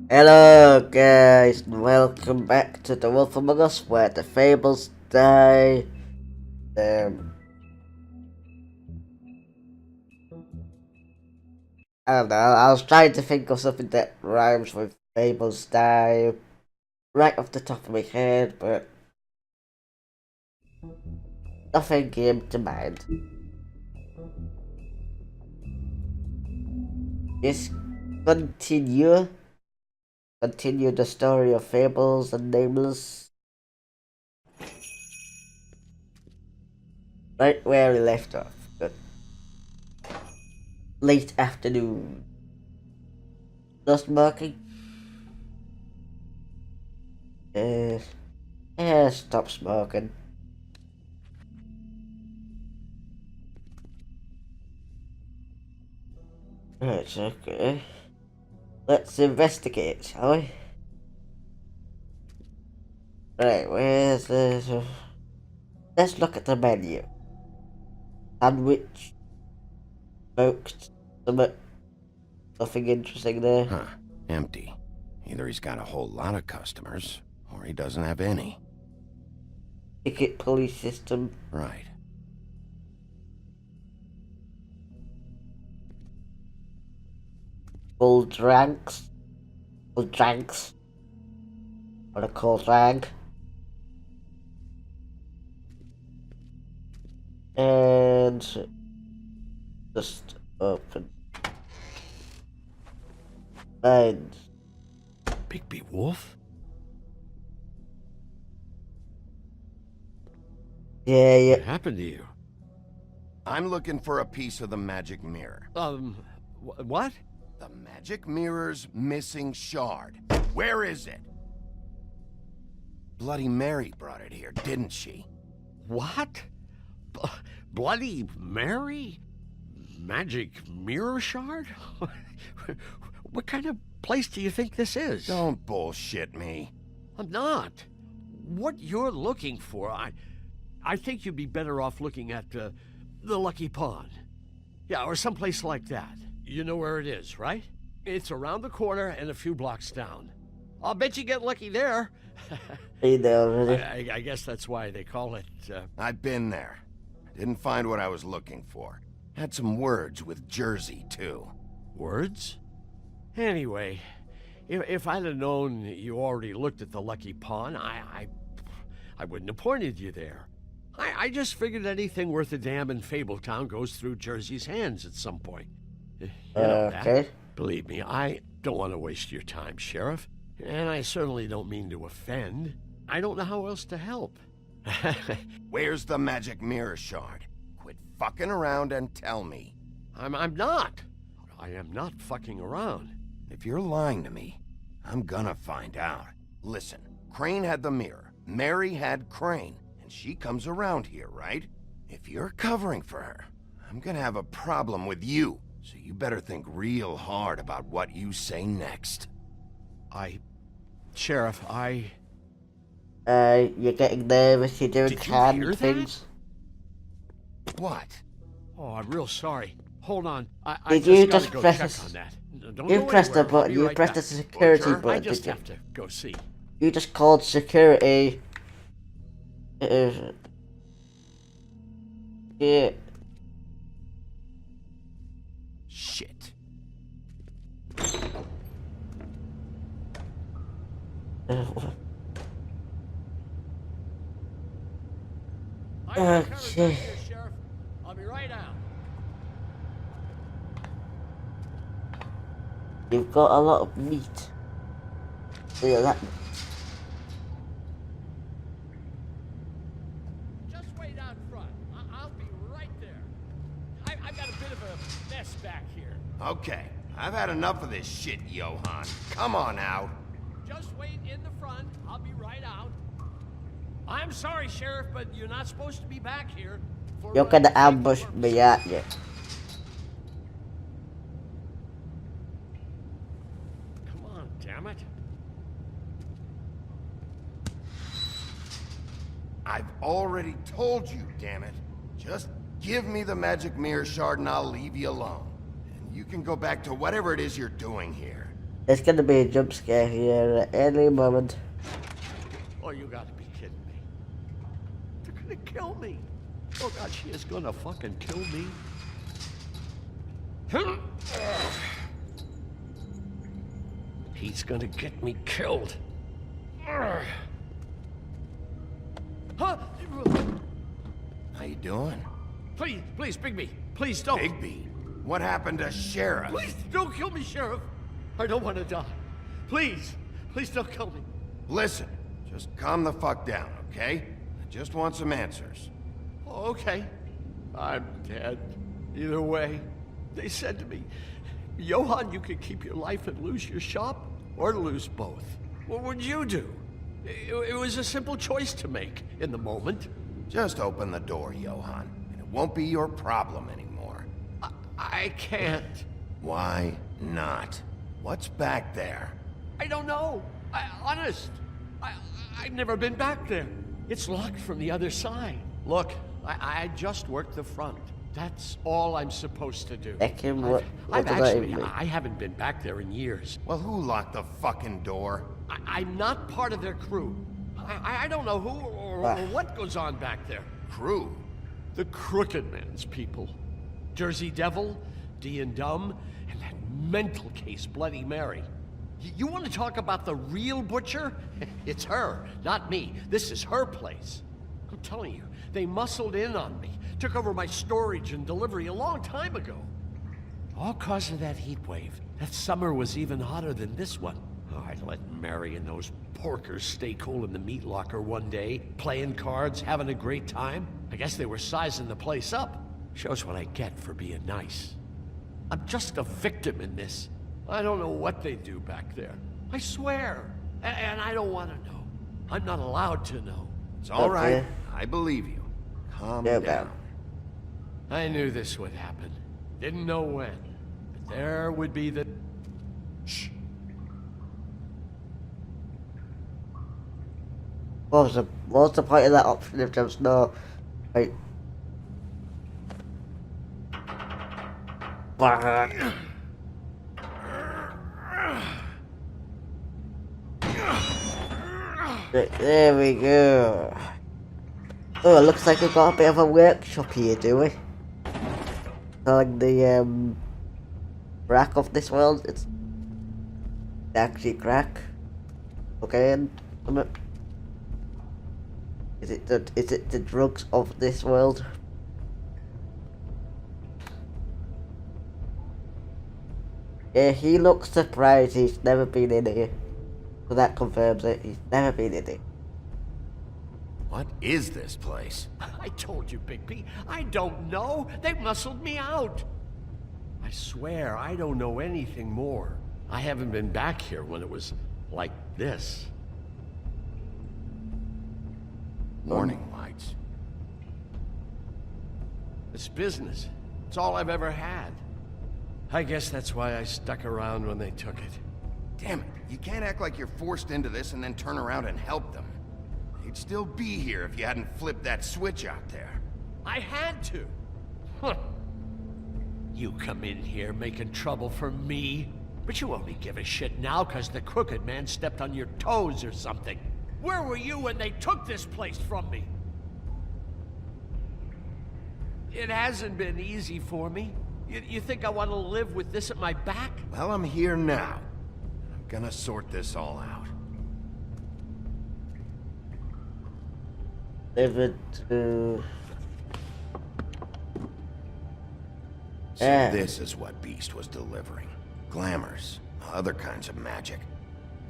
Hello guys, welcome back to The Wolf Among Us where the fables die. Um, I don't know, I was trying to think of something that rhymes with fables die right off the top of my head, but nothing came to mind. Just continue, continue the story of fables and nameless. Right where we left off. Good. Late afternoon. No smoking? Stop smoking. Right, okay. Let's investigate, shall we? Right, where's the... Let's look at the menu. Sandwich. Smoked. Nothing interesting there. Huh. Empty. Either he's got a whole lot of customers, or he doesn't have any. Ticket police system. Right. Full dranks. Full dranks. What a cold drag. And... just open. And... Bigby Wolf? Yeah. What happened to you? I'm looking for a piece of the magic mirror. What? The magic mirror's missing shard. Where is it? Bloody Mary brought it here, didn't she? What? Bloody Mary? Magic mirror shard? What kind of place do you think this is? Don't bullshit me. I'm not. What you're looking for, I think you'd be better off looking at the Lucky Pond. Yeah, or someplace like that. You know where it is, right? It's around the corner and a few blocks down. I'll bet you get lucky there. You know, really. I guess that's why they call it, I've been there. Didn't find what I was looking for. Had some words with Jersey, too. Words? Anyway, if I'd have known you already looked at the Lucky Pond, I wouldn't have pointed you there. I just figured anything worth a damn in Fabletown goes through Jersey's hands at some point. You know that. Okay. Believe me, I don't want to waste your time, Sheriff. And I certainly don't mean to offend. I don't know how else to help. Where's the magic mirror shard? Quit fucking around and tell me. I'm not. I am not fucking around. If you're lying to me, I'm gonna find out. Listen, Crane had the mirror. Mary had Crane. And she comes around here, right? If you're covering for her, I'm gonna have a problem with you. So you better think real hard about what you say next. Sheriff, You're getting nervous, you're doing Did you hear that? things. What? Oh, I'm real sorry. Hold on. I Did you gotta just go press check this- on that. Don't You go pressed the anywhere. I'll button, be you right pressed the back. security Sure? I button, just did you? have to go see. You just called security. Yeah. Shit. Okay. Sheriff. I'll be right out. You've got a lot of meat. Yeah, that. Just wait out front. I'll be right there. I've got a bit of a mess back here. Okay, I've had enough of this shit, Johan. Come on out. Just wait in the front. I'll be right out. I'm sorry, Sheriff, but you're not supposed to be back here. You're gonna ambush me, aren't you? Come on, damn it. I've already told you, damn it. Just give me the magic mirror shard and I'll leave you alone. And you can go back to whatever it is you're doing here. There's gonna be a jump scare here at any moment. Oh, you gotta be kidding me. They're gonna kill me. Oh God, she is gonna fucking kill me. He's gonna get me killed. Huh? How you doing? Please, please, Bigby, please don't. Bigby? What happened to Sheriff? Please don't kill me, Sheriff. I don't want to die. Please, please don't kill me. Listen, just calm the fuck down, okay? I just want some answers. Oh, okay. I'm dead. Either way, they said to me, Johann, you could keep your life and lose your shop, or lose both. What would you do? It was a simple choice to make in the moment. Just open the door, Johann, and it won't be your problem anymore. I can't. Why not? What's back there? I don't know. Honest. I've never been back there. It's locked from the other side. Look, I just worked the front. That's all I'm supposed to do. Ekin, what I've does that actually, even mean? I haven't been back there in years. Well, who locked the fucking door? I'm not part of their crew. I don't know who or what goes on back there. Crew? The Crooked Man's people. Jersey Devil, D and Dumb, and that mental case, Bloody Mary. You want to talk about the real butcher? It's her, not me. This is her place. I'm telling you, they muscled in on me, took over my storage and delivery a long time ago. All cause of that heat wave. That summer was even hotter than this one. Oh, I let Mary and those porkers stay cool in the meat locker one day, playing cards, having a great time. I guess they were sizing the place up. Shows what I get for being nice. I'm just a victim in this. I don't know what they do back there. I swear. And I don't want to know. I'm not allowed to know. It's all Okay. right. I believe you. Calm Yeah, down. I knew this would happen. Didn't know when. But there would be the... Shh. What's the point of that option if there's no... Like... There we go. Oh, it looks like we've got a bit of a workshop here, do we? Like the crack of this world. It's actually crack. Okay, and is it the drugs of this world? Yeah, he looks surprised he's never been in here. So that confirms it. He's never been in here. What is this place? I told you, Bigby. I don't know. They muscled me out. I swear, I don't know anything more. I haven't been back here when it was like this. Warning lights. It's business. It's all I've ever had. I guess that's why I stuck around when they took it. Damn it. You can't act like you're forced into this and then turn around and help them. They'd still be here if you hadn't flipped that switch out there. I had to. Huh. You come in here making trouble for me, but you only give a shit now because the Crooked Man stepped on your toes or something. Where were you when they took this place from me? It hasn't been easy for me. You think I want to live with this at my back? Well, I'm here now. I'm gonna sort this all out. David to... So Yeah. this is what Beast was delivering. Glamours, other kinds of magic.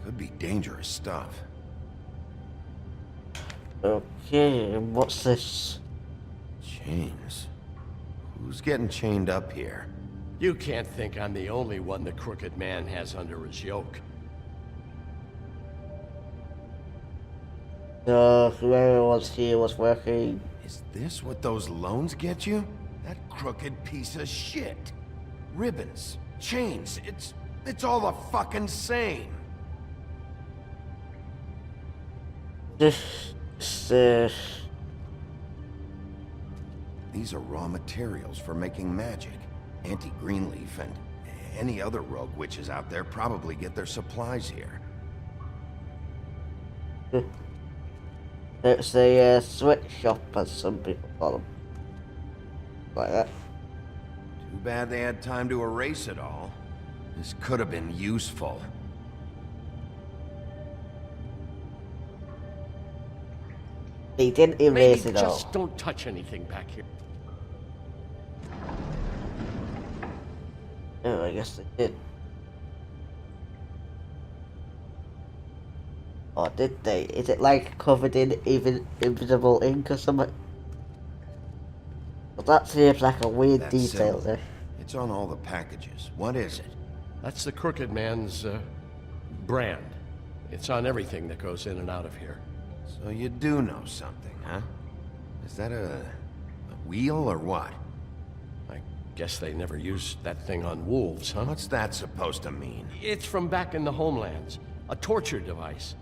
Could be dangerous stuff. Okay, what's this? Chains. Who's getting chained up here? You can't think I'm the only one the Crooked Man has under his yoke. So whoever was here was working. Is this what those loans get you? That crooked piece of shit. Ribbons, chains, it's all the fucking same. This, These are raw materials for making magic. Anti-Greenleaf and Any other rogue witches out there probably get their supplies here. It's a sweatshop, as some people call them. Like that. Too bad they had time to erase it all. This could have been useful. They didn't erase Maybe it all. just don't touch anything back here. Oh, I guess they did. Or did they? Is it like covered in even invisible ink or something? Well, that seems like a weird That detail symbol. there. It's on all the packages. What is it? That's the Crooked Man's brand. It's on everything that goes in and out of here. So you do know something, huh? Is that a wheel or what? I guess they never used that thing on wolves, huh? What's that supposed to mean? It's from back in the homelands. A torture device.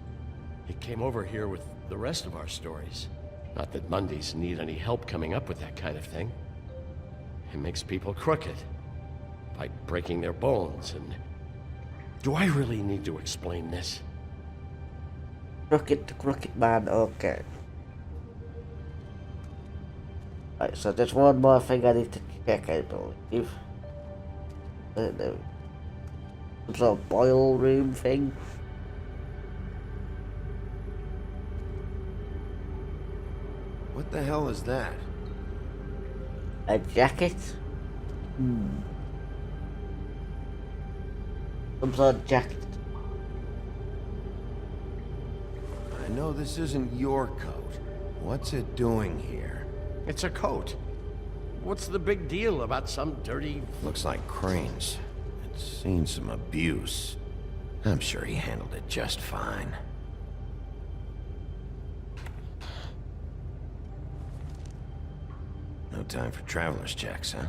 It came over here with the rest of our stories. Not that Mundies need any help coming up with that kind of thing. It makes people crooked. By breaking their bones and... Do I really need to explain this? Crooked to Crooked Man, okay. Right, so there's one more thing I need to check, I believe. I don't know. Some sort of boil room thing. What the hell is that? A jacket? Some sort of jacket. I know this isn't your coat. What's it doing here? It's a coat. What's the big deal about some dirty... Looks like Crane's. It's seen some abuse. I'm sure he handled it just fine. No time for traveler's checks, huh?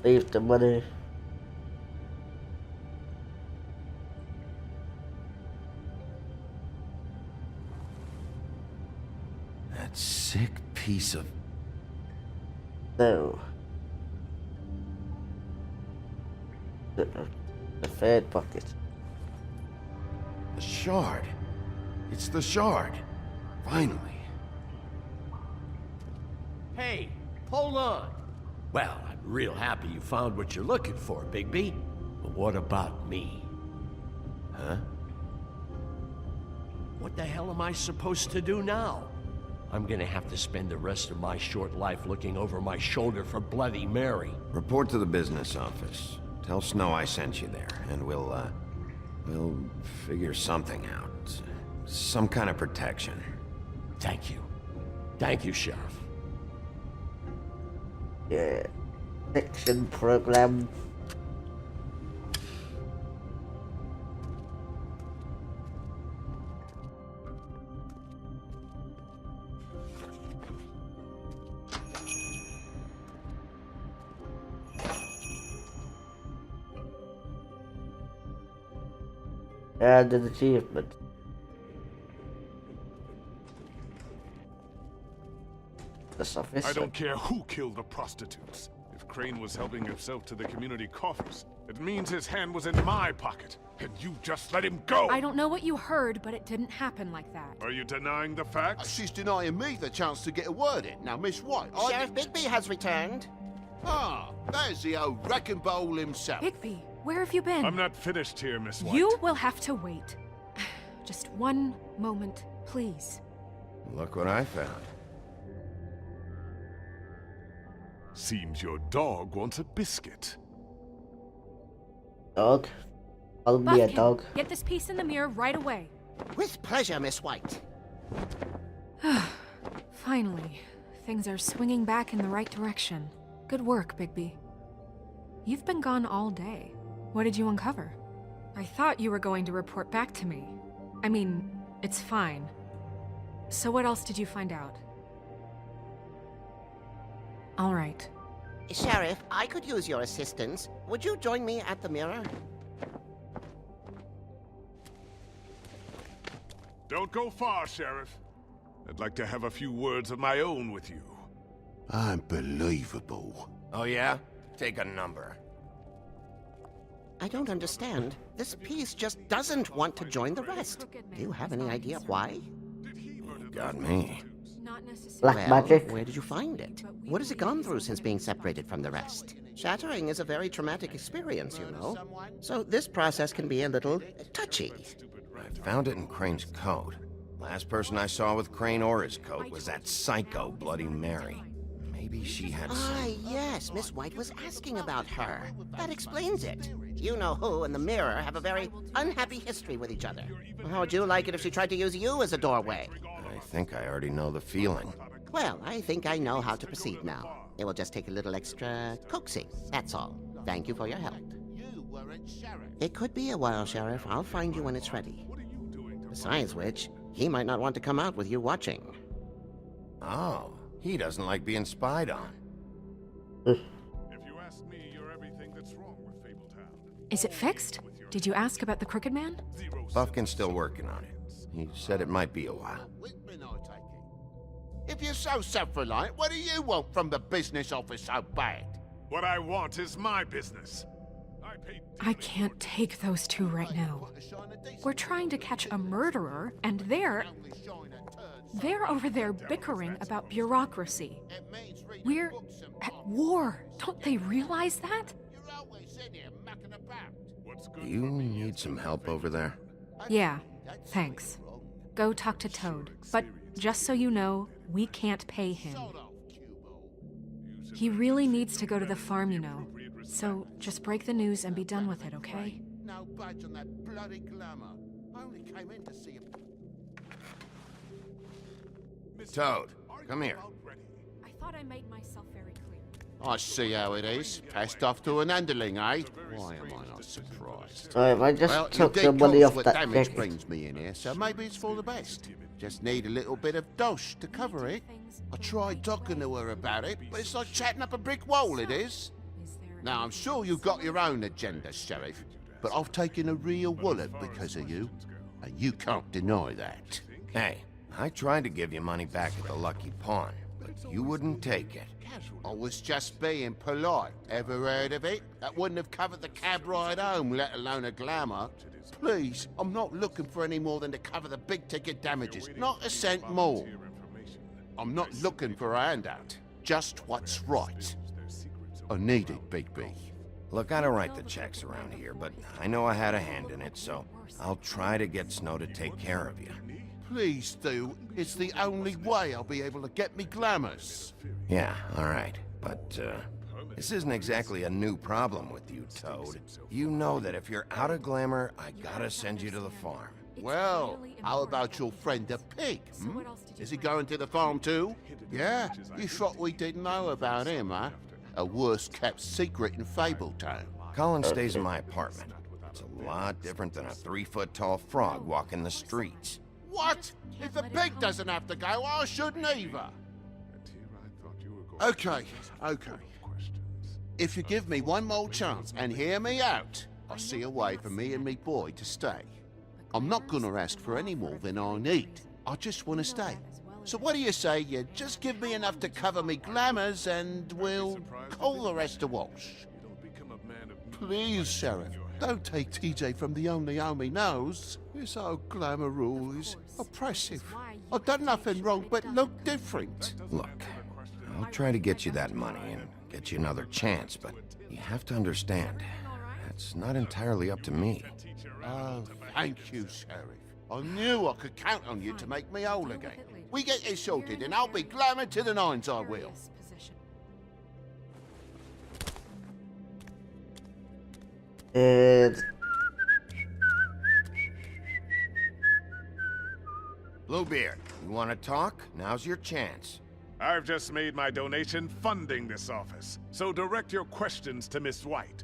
Leave the money. That sick piece of... No. The third bucket. The shard. It's the shard. Finally. Hey, hold on. Well, I'm real happy you found what you're looking for, Bigby. But what about me? Huh? What the hell am I supposed to do now? I'm gonna have to spend the rest of my short life looking over my shoulder for Bloody Mary. Report to the business office. Tell Snow I sent you there, and we'll figure something out. Some kind of protection. Thank you. Thank you, Sheriff. Yeah. Fiction program. And an achievement. This office. I don't care who killed the prostitutes. If Crane was helping himself to the community coffers, it means his hand was in my pocket, and you just let him go! I don't know what you heard, but it didn't happen like that. Are you denying the facts? She's denying me the chance to get a word in. Now, Miss White, Sheriff Bigby has returned. Ah, there's the old wrecking bowl himself. Bigby, where have you been? I'm not finished here, Miss White. You will have to wait. Just one moment, please. Look what I found. Seems your dog wants a biscuit. Dog. Call me a Buffkin, dog. get this piece in the mirror right away. With pleasure, Miss White. Finally, things are swinging back in the right direction. Good work, Bigby. You've been gone all day. What did you uncover? I thought you were going to report back to me. I mean, it's fine. So what else did you find out? All right. Sheriff, I could use your assistance. Would you join me at the mirror? Don't go far, Sheriff. I'd like to have a few words of my own with you. Unbelievable. Oh yeah? Take a number. I don't understand. This piece just doesn't want to join the rest. Do you have any idea why? You got me. Not necessarily. Black magic. Where did you find it? What has it gone through since being separated from the rest? Shattering is a very traumatic experience, you know. So this process can be a little touchy. I found it in Crane's coat. Last person I saw with Crane or his coat was that psycho Bloody Mary. Maybe she had Ah, some... yes, Miss White was asking about her. That explains it. You know who and the mirror have a very unhappy history with each other. How would you like it if she tried to use you as a doorway? I think I already know the feeling. Well, I think I know how to proceed now. It will just take a little extra coaxing, that's all. Thank you for your help. You weren't sheriff. It could be a while, Sheriff. I'll find you when it's ready. Besides which, he might not want to come out with you watching. Oh, he doesn't like being spied on. If you ask me, you're everything that's wrong with Fabletown. Is it fixed? Did you ask about the Crooked Man? Buffkin's still working on it. He said it might be a while. Whitman, I take it. If you're so self-reliant, what do you want from the business office so bad? What I want is my business. I paid I can't take those two right now. We're trying to catch a murderer, and they're over there bickering about bureaucracy. We're at war. Don't they realize that? You're always in here mucking about. what's good You need some help over there? Yeah, thanks. Go talk to Toad. But just so you know, we can't pay him. He really needs to go to the farm, you know. So just break the news and be done with it, okay? No budge on that bloody glamour. I only came in to see you. Toad, come here. I thought I made myself very clear. I see how it is. Passed off to an underling, eh? Why am I not surprised? Alright, I just Well, you took did the money cause off what that damage jacket. brings me in here, so maybe it's for the best. Just need a little bit of dosh to cover it. I tried talking to her about it, but it's like chatting up a brick wall, it is. Now, I'm sure you've got your own agenda, Sheriff, but I've taken a real wallet because of you, and you can't deny that. Hey, I tried to give you money back at the Lucky Pawn, but you wouldn't take it. I was just being polite. Ever heard of it? That wouldn't have covered the cab ride home, let alone a glamour. Please, I'm not looking for any more than to cover the big-ticket damages, not a cent more. I'm not looking for a handout, just what's right. I need it, Bigby. Look, I don't write the checks around here, but I know I had a hand in it, so I'll try to get Snow to take care of you. Please do. It's the only way I'll be able to get me glamours. Yeah, all right. But, this isn't exactly a new problem with you, Toad. You know that if you're out of glamour, I gotta send you to the farm. Well, how about your friend the pig? Hmm? Is he going to the farm too? Yeah, you thought we didn't know about him, huh? A worst-kept secret in Fabletown. Colin stays in my apartment. It's a lot different than a 3-foot-tall frog walking the streets. What? If the pig doesn't have to go, I shouldn't either. Okay. If you give me one more chance and hear me out, I'll see a way for me and me boy to stay. I'm not gonna ask for any more than I need. I just want to stay. So what do you say you just give me enough to cover me glamours and we'll call the rest a wash? Please, Sheriff, don't take TJ from the only home he knows. This old glamour rule is oppressive. I've done nothing wrong but look different. Look, I'll try to get you that money and get you another chance, but you have to understand, that's not entirely up to me. Oh, thank you, Sheriff. I knew I could count on you to make me whole again. We get this sorted and I'll be glamour to the nines, I will. And Bluebeard, you want to talk? Now's your chance. I've just made my donation funding this office, so direct your questions to Miss White.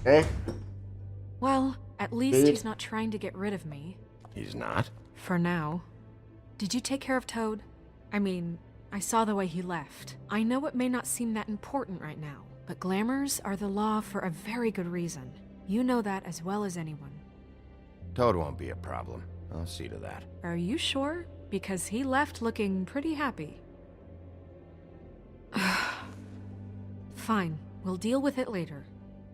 okay. Well, at least he's not trying to get rid of me. He's not? For now. Did you take care of Toad? I mean, I saw the way he left. I know it may not seem that important right now, but glamours are the law for a very good reason. You know that as well as anyone. Toad won't be a problem. I'll see to that. Are you sure? Because he left looking pretty happy. Fine, we'll deal with it later.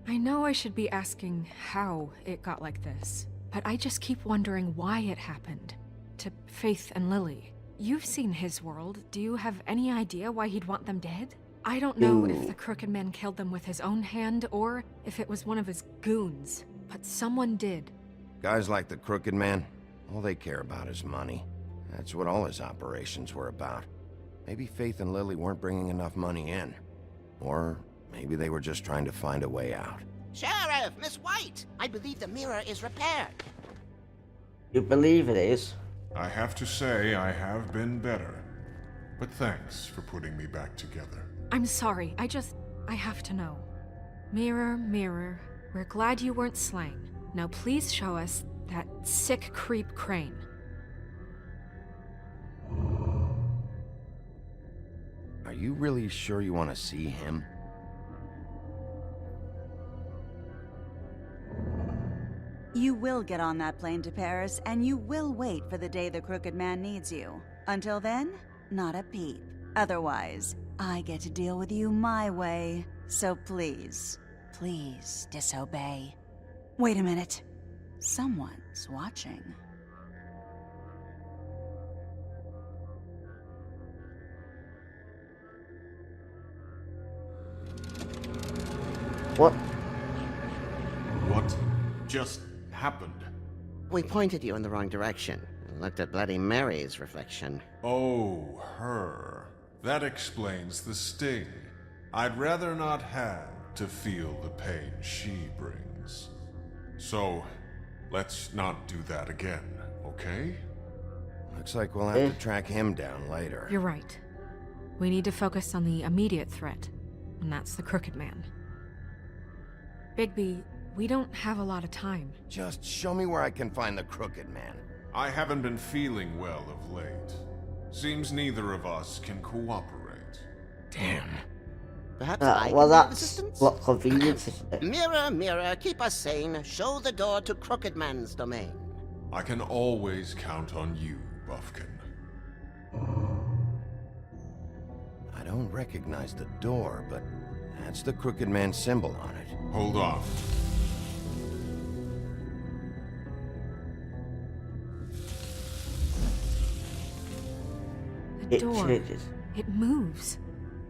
I know I should be asking how it got like this, but I just keep wondering why it happened. To Faith and Lily. You've seen his world. Do you have any idea why he'd want them dead? I don't know if the Crooked Man killed them with his own hand or if it was one of his goons, but someone did. Guys like the Crooked Man, all they care about is money. That's what all his operations were about. Maybe Faith and Lily weren't bringing enough money in. Or maybe they were just trying to find a way out. Sheriff, Miss White! I believe the mirror is repaired. You believe it is? I have to say I have been better. But thanks for putting me back together. I'm sorry, I have to know. Mirror, mirror, we're glad you weren't slain. Now please show us that sick creep Crane. Are you really sure you want to see him? You will get on that plane to Paris, and you will wait for the day the Crooked Man needs you. Until then, not a peep. Otherwise, I get to deal with you my way. So please, please disobey. Wait a minute. Someone's watching. What? What just happened? We pointed you in the wrong direction and looked at Bloody Mary's reflection. Oh, her. That explains the sting. I'd rather not have to feel the pain she brings. So, let's not do that again, okay? Looks like we'll have to track him down later. You're right. We need to focus on the immediate threat, and that's the Crooked Man. Bigby, we don't have a lot of time. Just show me where I can find the Crooked Man. I haven't been feeling well of late. Seems neither of us can cooperate. Damn. Perhaps I Well, can be of that's assistance? what convenience, isn't it? Mirror, mirror, keep us sane. Show the door to Crooked Man's domain. I can always count on you, Buffkin. I don't recognize the door, but that's the Crooked Man symbol on it. Hold on. The It door. changes. It moves.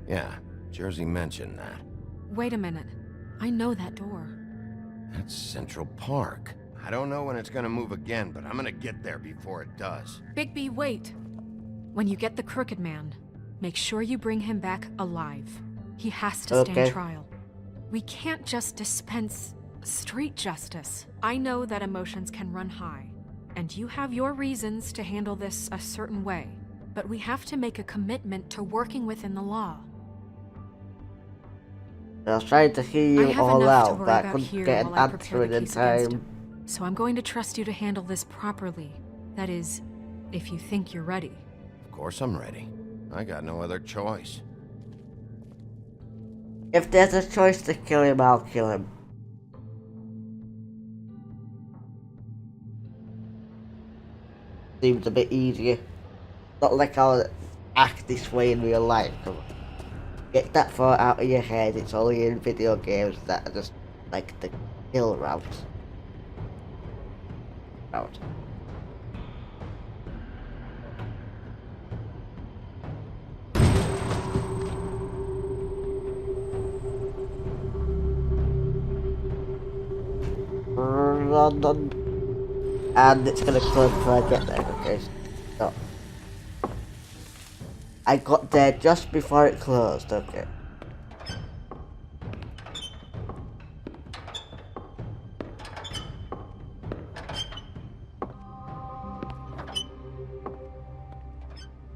Yeah, Jersey mentioned that. Wait a minute. I know that door. That's Central Park. I don't know when it's gonna move again, but I'm gonna get there before it does. Bigby, wait! When you get the Crooked Man, make sure you bring him back alive. He has to stand Okay. trial. We can't just dispense street justice. I know that emotions can run high, and you have your reasons to handle this a certain way, but we have to make a commitment to working within the law. I was trying to hear I you have all enough to out, worry but I about couldn't here get an while I answer prepare in the in case against time. him. So I'm going to trust you to handle this properly. That is, if you think you're ready. Of course I'm ready. I got no other choice. If there's a choice to kill him, I'll kill him. Seems a bit easier. Not like I'll act this way in real life. Come on. Get that far out of your head. It's only in video games that are just like the kill route. London. And it's gonna close before I get there, okay? So I got there just before it closed, okay.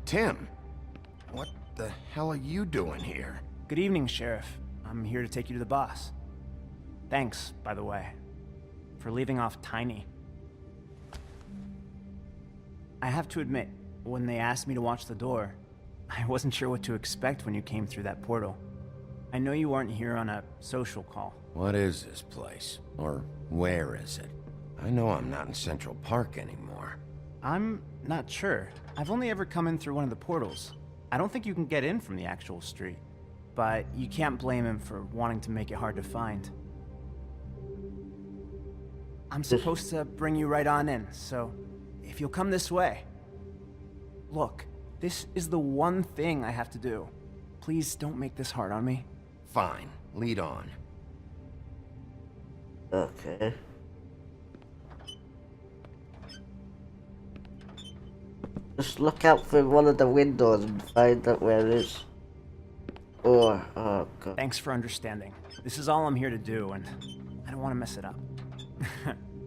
Tim, what the hell are you doing here? Good evening, Sheriff. I'm here to take you to the boss. Thanks, by the way, for leaving off Tiny. I have to admit, when they asked me to watch the door, I wasn't sure what to expect when you came through that portal. I know you aren't here on a social call. What is this place? Or where is it? I know I'm not in Central Park anymore. I'm not sure. I've only ever come in through one of the portals. I don't think you can get in from the actual street. but you can't blame him for wanting to make it hard to find. I'm supposed to bring you right on in, so if you'll come this way. Look, this is the one thing I have to do. Please don't make this hard on me. Fine, lead on. Okay. Just look out for one of the windows and find out where it is. Or, oh god. Thanks for understanding. This is all I'm here to do, and I don't want to mess it up.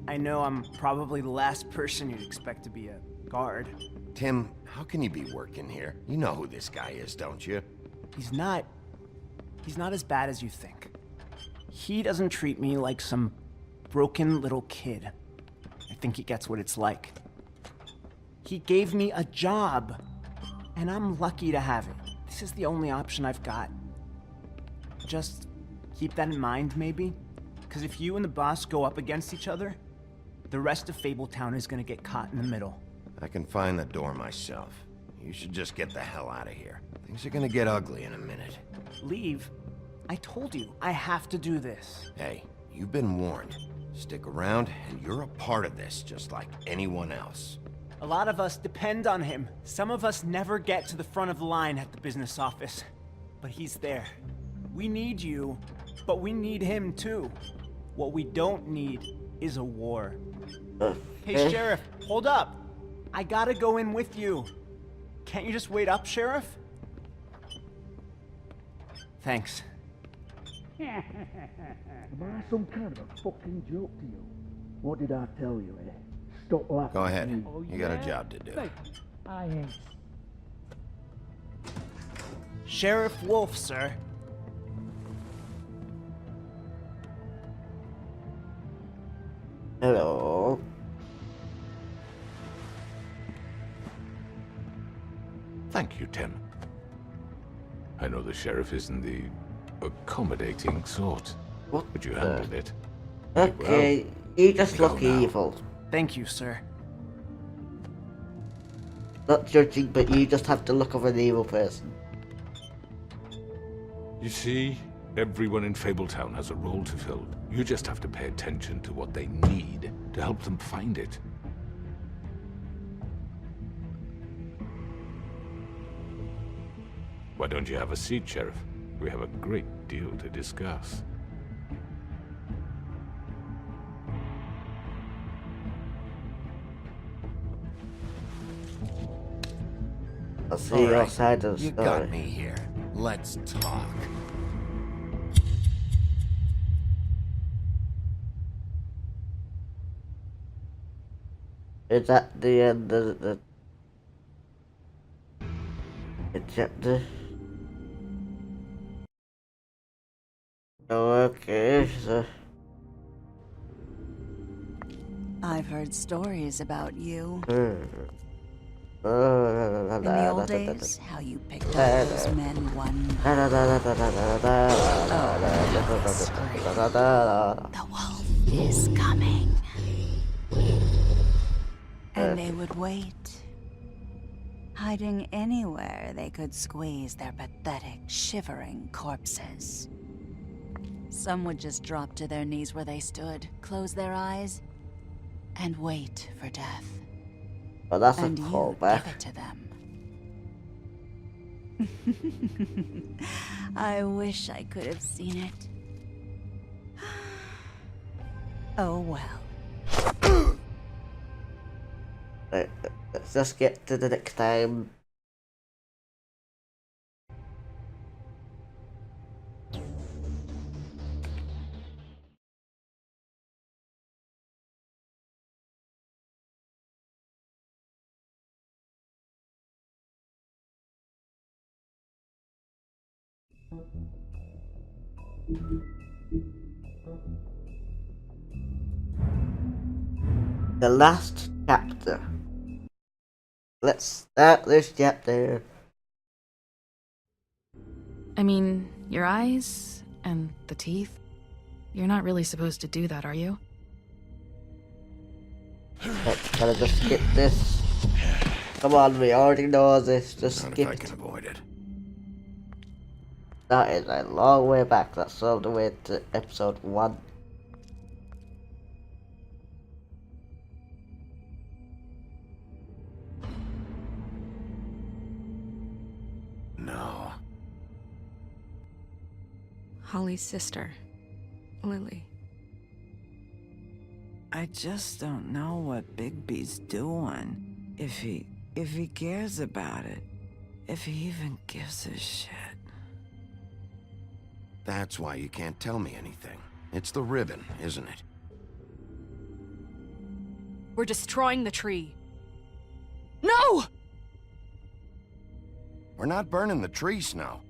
I know I'm probably the last person you'd expect to be a guard. Tim, how can you be working here? You know who this guy is, don't you? He's not as bad as you think. He doesn't treat me like some broken little kid. I think he gets what it's like. He gave me a job, and I'm lucky to have it. This is the only option I've got. Just keep that in mind, maybe? Because if you and the boss go up against each other, the rest of Fabletown is gonna get caught in the middle. I can find the door myself. You should just get the hell out of here. Things are gonna get ugly in a minute. Leave? I told you, I have to do this. Hey, you've been warned. Stick around, and you're a part of this, just like anyone else. A lot of us depend on him. Some of us never get to the front of the line at the business office. But he's there. We need you, but we need him too. What we don't need is a war. Hey, Sheriff, hold up. I gotta go in with you. Can't you just wait up, Sheriff? Thanks. Am I some kind of a fucking joke to you? What did I tell you, eh? Stop laughing. Go ahead. at me. You got a job to do. I ain't. Sheriff Wolf, sir. Hello. Thank you, Tim. I know the sheriff isn't the accommodating sort, What but you the- handled it. Okay, you just go look now. evil. Thank you, sir. Not judging, but you just have to look of an evil person. You see, everyone in Fabletown has a role to fill. You just have to pay attention to what they need to help them find it. Why don't you have a seat, Sheriff? We have a great deal to discuss. I'll see All your right, side of the you story. got me here. Let's talk. Is that the end of the chapter? Oh, okay, so I've heard stories about you. in In the old days, how you picked up those men one by the wolf is coming. And they would wait, hiding anywhere they could squeeze their pathetic, shivering corpses. Some would just drop to their knees where they stood, close their eyes, and wait for death. Well, that's a And you callback. give it to them. I wish I could have seen it. Oh well. Right, let's just get to the next time. The last chapter. Let's start this chapter. I mean, your eyes and the teeth. You're not really supposed to do that, are you? Let's kind of just skip this. Come on, we already know this. Just Not if skip I it. can avoid it. That is a long way back. That's all the way to episode 1. No. Holly's sister, Lily. I just don't know what Bigby's doing. If he cares about it. If he even gives a shit. That's why you can't tell me anything. It's the ribbon, isn't it? We're destroying the tree. No! We're not burning the tree, Snow.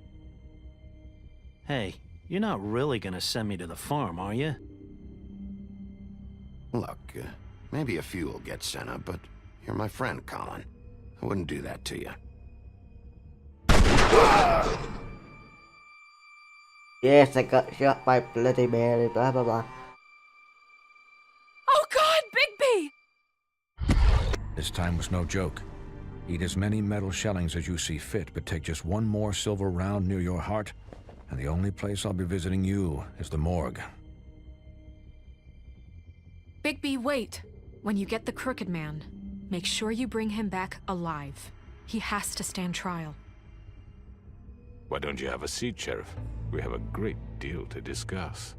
Hey, you're not really gonna send me to the farm, are you? Look, maybe a few will get sent up, but you're my friend, Colin. I wouldn't do that to you. Yes, I got shot by Bloody Mary, blah blah blah. Oh God, Bigby! This time was no joke. Eat as many metal shellings as you see fit, but take just one more silver round near your heart, and the only place I'll be visiting you is the morgue. Bigby, wait! When you get the Crooked Man, make sure you bring him back alive. He has to stand trial. Why don't you have a seat, Sheriff? We have a great deal to discuss.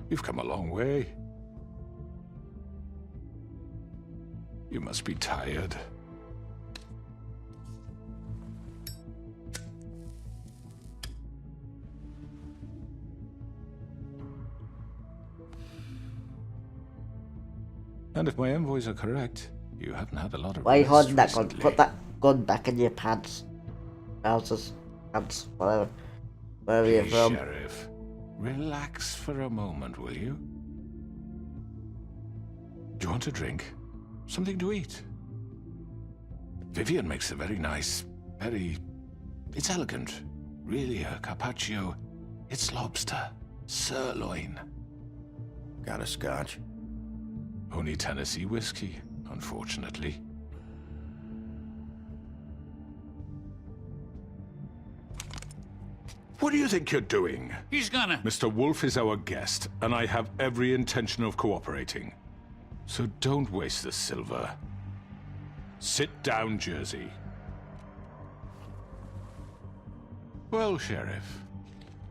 You've come a long way. You must be tired. And if my envoys are correct, you haven't had a lot of Why are you rest holding that gun? recently. Put that gun back in your pants. Trousers, pants, whatever. Wherever you're Hey, from. Sheriff, relax for a moment, will you? Do you want a drink? Something to eat? Vivian makes a very nice, it's elegant. Really a carpaccio. It's lobster. Sirloin. Got a scotch? Only Tennessee whiskey, unfortunately. What do you think you're doing? He's gonna... Mr. Wolf is our guest, and I have every intention of cooperating. So don't waste the silver. Sit down, Jersey. Well, Sheriff,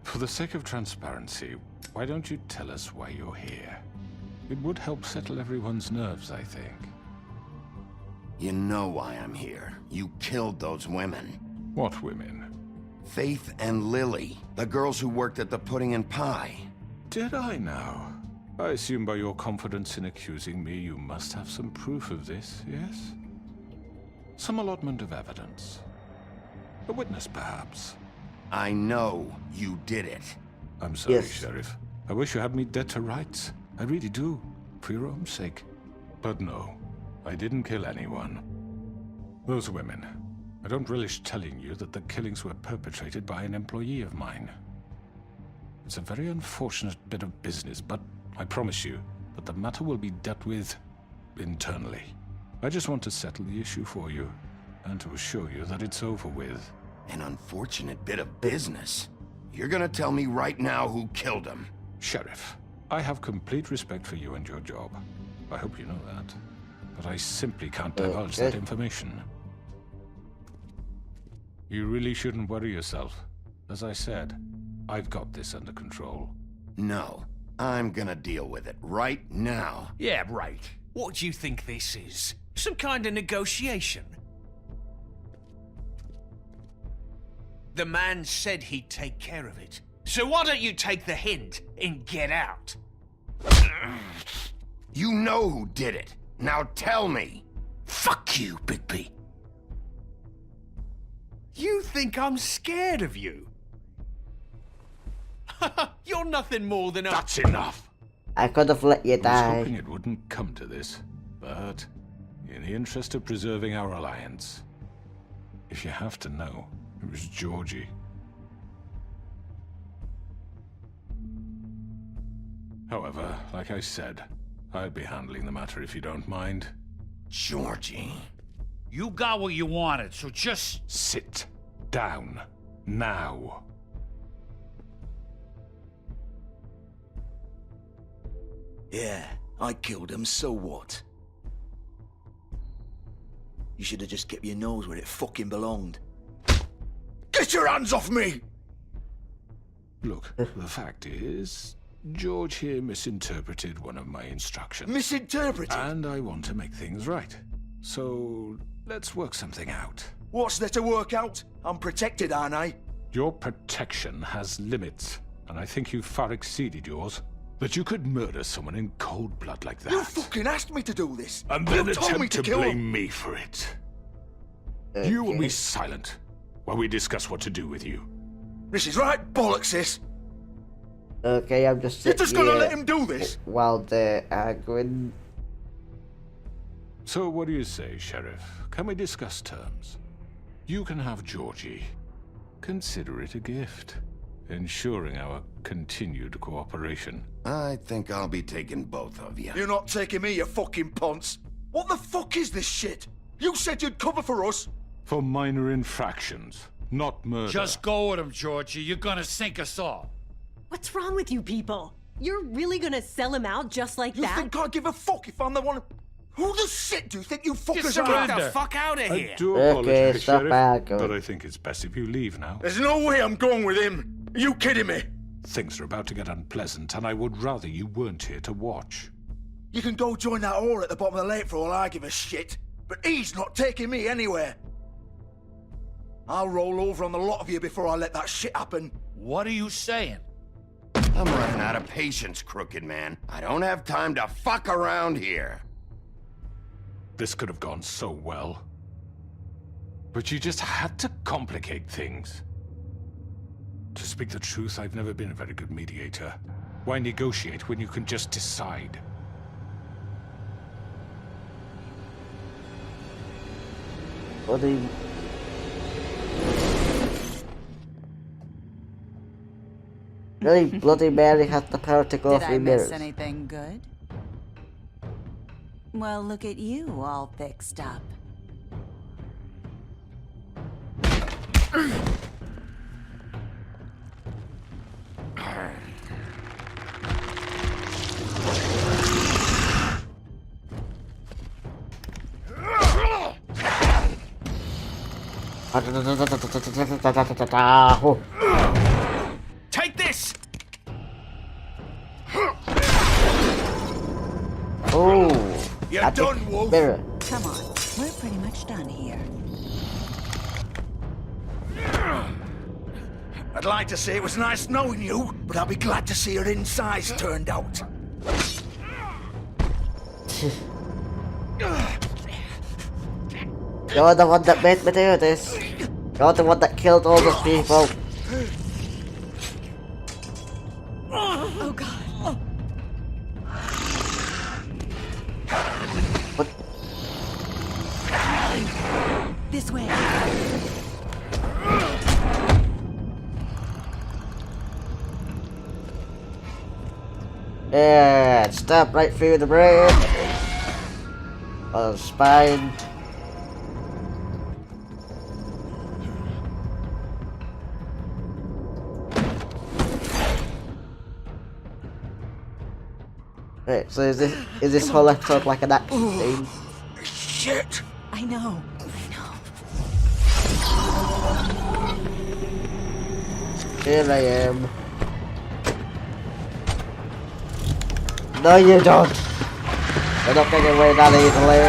for the sake of transparency, why don't you tell us why you're here? It would help settle everyone's nerves, I think. You know why I'm here. You killed those women. What women? Faith and Lily, the girls who worked at the Pudding and Pie. Did I now? I assume by your confidence in accusing me, you must have some proof of this, yes? Some allotment of evidence. A witness, perhaps. I know you did it. I'm sorry, Yes. Sheriff. I wish you had me dead to rights. I really do, for your own sake. But no, I didn't kill anyone. Those women. I don't relish telling you that the killings were perpetrated by an employee of mine. It's a very unfortunate bit of business, but I promise you that the matter will be dealt with internally. I just want to settle the issue for you, and to assure you that it's over with. An unfortunate bit of business. You're gonna tell me right now who killed him. Sheriff, I have complete respect for you and your job. I hope you know that. But I simply can't divulge that information. You really shouldn't worry yourself. As I said, I've got this under control. No, I'm gonna deal with it right now. Yeah, right. What do you think this is? Some kind of negotiation? The man said he'd take care of it. So why don't you take the hint and get out? You know who did it. Now tell me. Fuck you, Bigby. You think I'm scared of you? You're nothing more than a... That's enough. I could have let you I was die. hoping it wouldn't come to this, but in the interest of preserving our alliance, if you have to know, it was Georgie. However, like I said, I'd be handling the matter if you don't mind. Georgie. You got what you wanted, so just... Sit down. Now. Yeah, I killed him, so what? You should have just kept your nose where it fucking belonged. Get your hands off me! Look, the fact is, George here misinterpreted one of my instructions. Misinterpreted? And I want to make things right. So, let's work something out. What's there to work out? I'm protected, aren't I? Your protection has limits, and I think you've far exceeded yours. That you could murder someone in cold blood like that. You fucking asked me to do this! And then you told me attempt to to kill blame him. me for it. You will be silent while we discuss what to do with you. This is right bollocks, this! Okay, I'm just You're sitting just gonna here let him do this? while they're arguing. So what do you say, Sheriff? Can we discuss terms? You can have Georgie. Consider it a gift, ensuring our continued cooperation. I think I'll be taking both of you. You're not taking me, you fucking ponce! What the fuck is this shit? You said you'd cover for us! For minor infractions, not murder. Just go with him, Georgie. You're gonna sink us all. What's wrong with you people? You're really gonna sell him out just like You that? think I give a fuck if I'm the one... Who the shit do you think you fuckers are? Get the fuck out of I here! do Okay, apologize, stop Sheriff, arguing. but I think it's best if you leave now. There's no way I'm going with him! Are you kidding me? Things are about to get unpleasant, and I would rather you weren't here to watch. You can go join that whore at the bottom of the lake for all I give a shit, but he's not taking me anywhere. I'll roll over on the lot of you before I let that shit happen. What are you saying? I'm running out of patience, Crooked Man. I don't have time to fuck around here. This could have gone so well. But you just had to complicate things. To speak the truth, I've never been a very good mediator. Why negotiate when you can just decide? Bloody... Really, Bloody Mary has the power to go Did I through miss mirrors. anything good? Well, look at you, all fixed up. Take this! Oh, You're epic done, Wolf. mirror. Come on, we're pretty much done here. I'd like to say it was nice knowing you, but I'll be glad to see your insides turned out. You're the one that made me do this. You're the one that killed all those people. Oh god. What? This way. Yeah, stab right through the brain. Or the spine. Right, so is this whole episode like an action scene? Shit! I know. Here I am. No, you don't. You're not getting away that easily.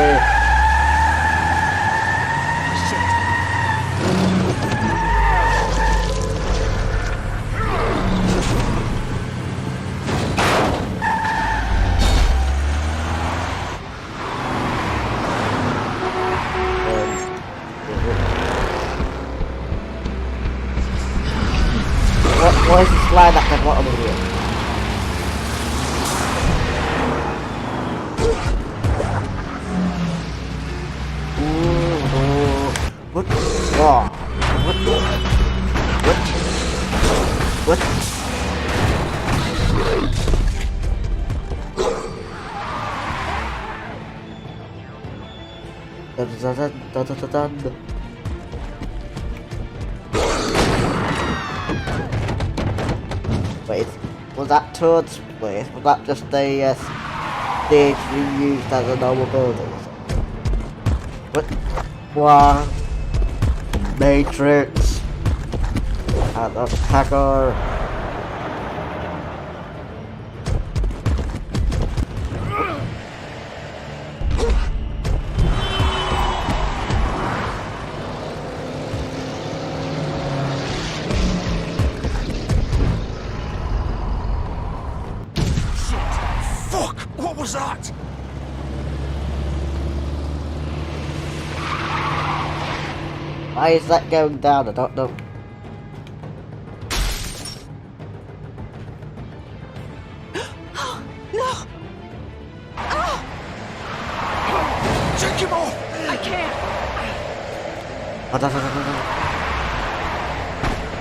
Why is the slide at the bottom of here? What? Oh. What? What? What? Wait, was that Toad's place? Was that just a stage reused as a normal building? What? What? Matrix and attacker. Fuck! What was that? Why is that going down? I don't know. No! Take him off! I can't!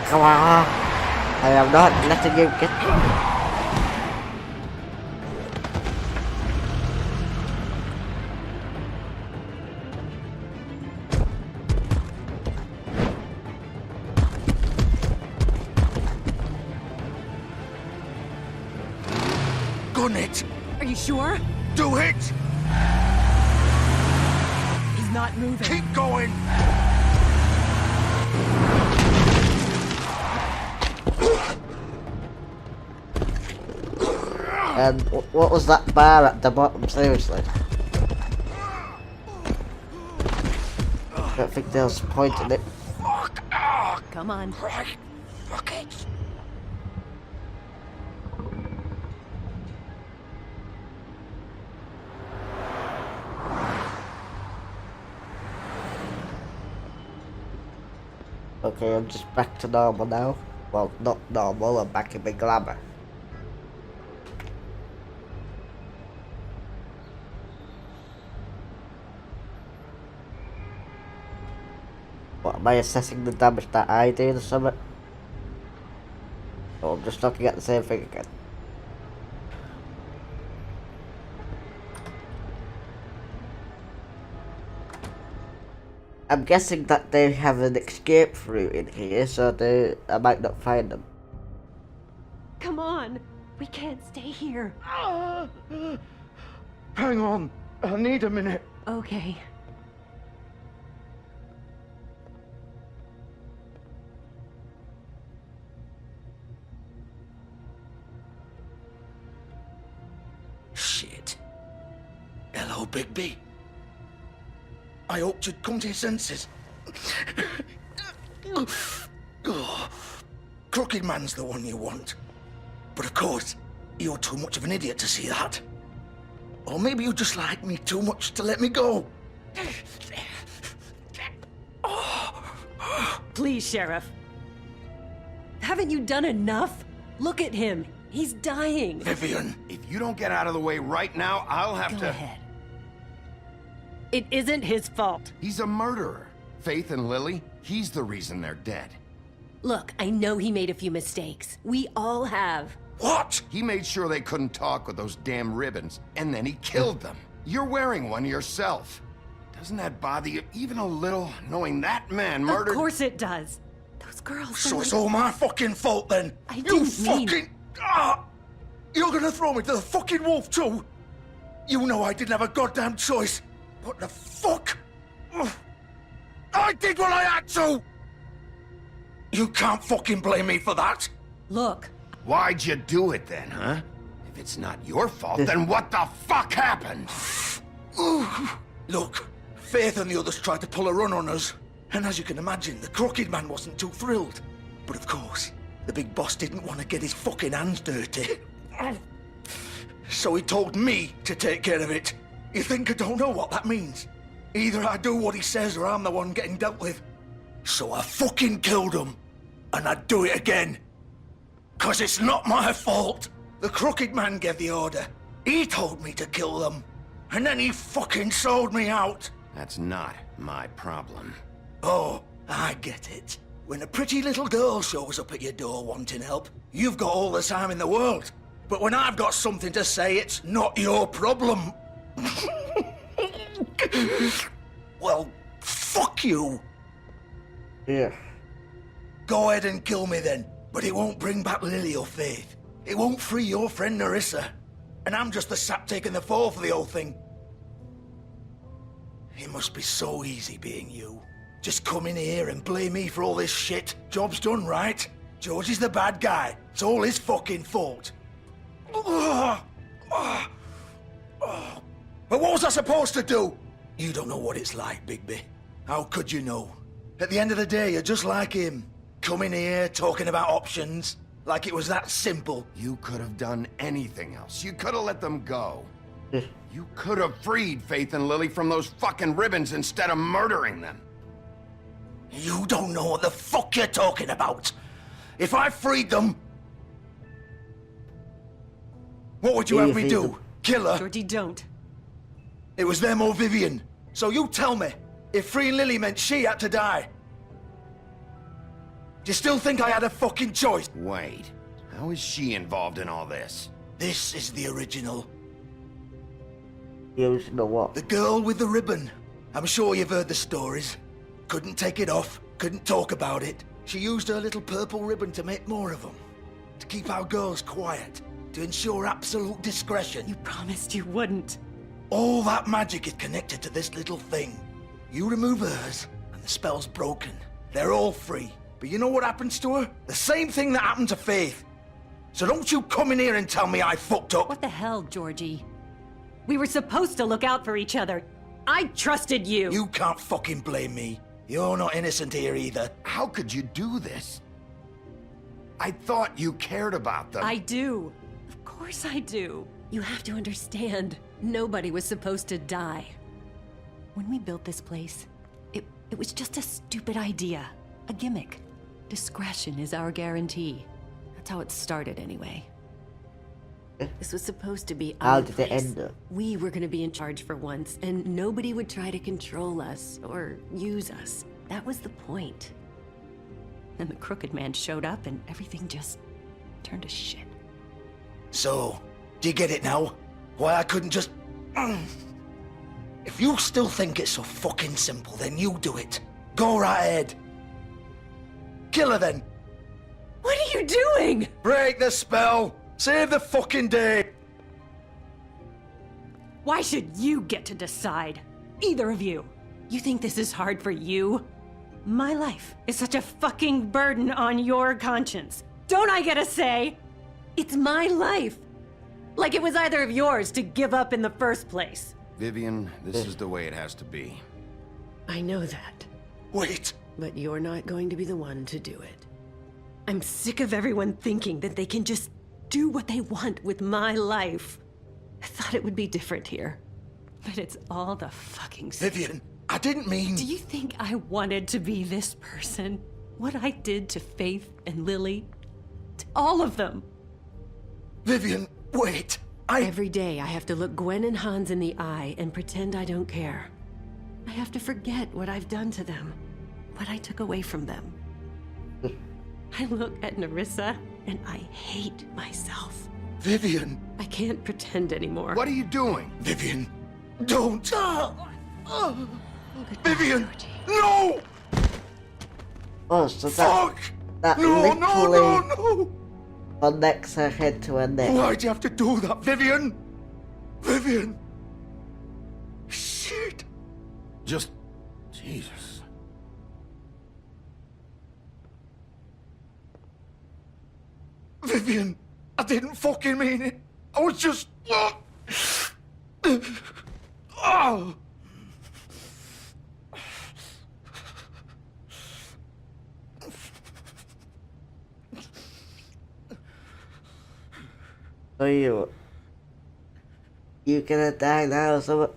Come on! I am not letting you get. Gun it! Are you sure? Do it! He's not moving. Keep going! And what was that bar at the bottom? Seriously. I don't think there was a point in it. Come on. Fuck it! Okay, I'm just back to normal now. Well, not normal, I'm back in my glamour. What, am I assessing the damage that I did or something? Oh, I'm just looking at the same thing again. I'm guessing that they have an escape route in here, so I might not find them. Come on. We can't stay here. Hang on. I need a minute. Okay. Shit. Hello, Bigby. I hoped you'd come to your senses. Crooked Man's the one you want. But of course, you're too much of an idiot to see that. Or maybe you just like me too much to let me go. Please, Sheriff. Haven't you done enough? Look at him. He's dying. Vivian. If you don't get out of the way right now, I'll have Go to... ahead. It isn't his fault. He's a murderer. Faith and Lily, he's the reason they're dead. Look, I know he made a few mistakes. We all have. What? He made sure they couldn't talk with those damn ribbons, and then he killed them. You're wearing one yourself. Doesn't that bother you even a little, knowing that man murdered... Of course it does. Those girls... So it's all my fucking fault then? I You didn't fucking... mean... You're gonna throw me to the fucking wolf too? You know I didn't have a goddamn choice. What the fuck? I did what I had to! You can't fucking blame me for that. Look. Why'd you do it then, huh? If it's not your fault, then what the fuck happened? Look, Faith and the others tried to pull a run on us. And as you can imagine, the Crooked Man wasn't too thrilled. But of course, the big boss didn't want to get his fucking hands dirty. So he told me to take care of it. You think I don't know what that means? Either I do what he says or I'm the one getting dealt with. So I fucking killed him. And I'd do it again. 'Cause it's not my fault. The Crooked Man gave the order. He told me to kill them. And then he fucking sold me out. That's not my problem. Oh, I get it. When a pretty little girl shows up at your door wanting help, you've got all the time in the world. But when I've got something to say, it's not your problem. Well, fuck you. Yeah. Go ahead and kill me then, but it won't bring back Lily or Faith. It won't free your friend Nerissa. And I'm just the sap taking the fall for the whole thing. It must be so easy being you. Just come in here and blame me for all this shit. Job's done, right? George is the bad guy. It's all his fucking fault. But what was I supposed to do? You don't know what it's like, Bigby. How could you know? At the end of the day, you're just like him. Coming here, talking about options. Like it was that simple. You could have done anything else. You could have let them go. You could have freed Faith and Lily from those fucking ribbons instead of murdering them. You don't know what the fuck you're talking about. If I freed them... What would you have me do? Kill her? Georgie, don't. It was them or Vivian. So you tell me, if freeing Lily meant she had to die, do you still think I had a fucking choice? Wait, how is she involved in all this? This is the original. The original what? The girl with the ribbon. I'm sure you've heard the stories. Couldn't take it off, couldn't talk about it. She used her little purple ribbon to make more of them. To keep our girls quiet. To ensure absolute discretion. You promised you wouldn't. All that magic is connected to this little thing. You remove hers, and the spell's broken. They're all free. But you know what happens to her? The same thing that happened to Faith. So don't you come in here and tell me I fucked up. What the hell, Georgie? We were supposed to look out for each other. I trusted you. You can't fucking blame me. You're not innocent here either. How could you do this? I thought you cared about them. I do. Of course I do. You have to understand. Nobody was supposed to die. When we built this place, it was just a stupid idea. A gimmick. Discretion is our guarantee. That's how it started anyway. This was supposed to be How our did it place. end up? We were going to be in charge for once, and nobody would try to control us or use us. That was the point. Then the Crooked Man showed up, and everything just turned to shit. So, do you get it now? Why I couldn't just... If you still think it's so fucking simple, then you do it. Go right ahead. Kill her then. What are you doing? Break the spell. Save the fucking day. Why should you get to decide? Either of you. You think this is hard for you? My life is such a fucking burden on your conscience. Don't I get a say? It's my life. Like it was either of yours to give up in the first place. Vivian, this is the way it has to be. I know that. Wait. But you're not going to be the one to do it. I'm sick of everyone thinking that they can just do what they want with my life. I thought it would be different here. But it's all the fucking same. Vivian, I didn't mean... Do you think I wanted to be this person? What I did to Faith and Lily? To all of them? Vivian, wait. Every day I have to look Gwen and Hans in the eye and pretend I don't care. I have to forget what I've done to them. What I took away from them. I look at Nerissa and I hate myself. Vivian. I can't pretend anymore. What are you doing? Vivian, don't. Vivian, no! Oh, so Fuck! that No, literally no! connects her head to her neck. Why'd you have to do that, Vivian? Vivian! Shit! Just... Jesus. Vivian, I didn't fucking mean it. I was just... Oh! So you gonna die now, so...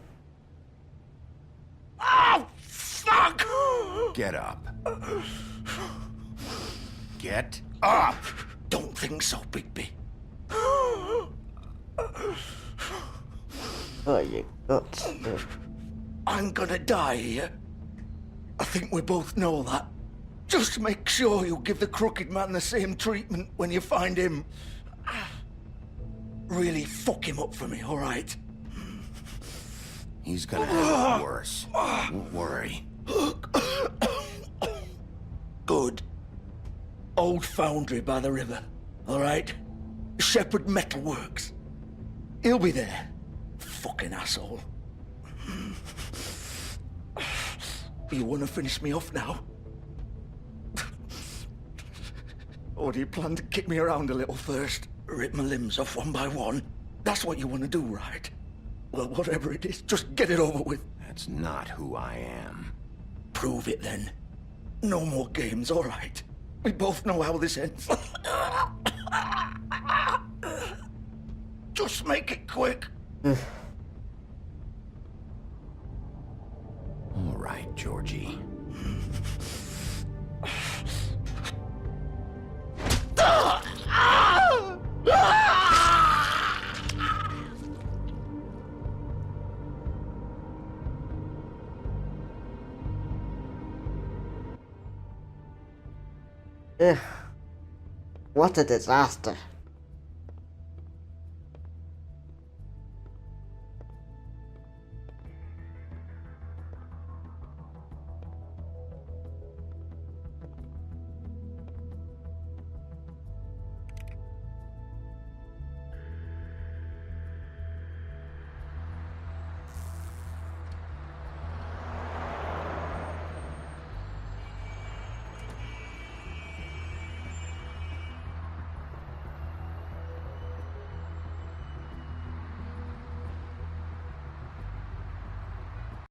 Oh, fuck! Get up. Get up! don't think so, Bigby. Oh, you guts. I'm gonna die here. I think we both know that. Just make sure you give the Crooked Man the same treatment when you find him. Really fuck him up for me, alright? He's gonna have it worse. Don't worry. Good. Old foundry by the river, alright? Shepherd Metalworks. He'll be there. Fucking asshole. You wanna finish me off now? Or do you plan to kick me around a little first? Rip my limbs off one by one? That's what you wanna do, right? Well, whatever it is, just get it over with. That's not who I am. Prove it then. No more games, alright? We both know how this ends. Just make it quick. All right, Georgie. What a disaster.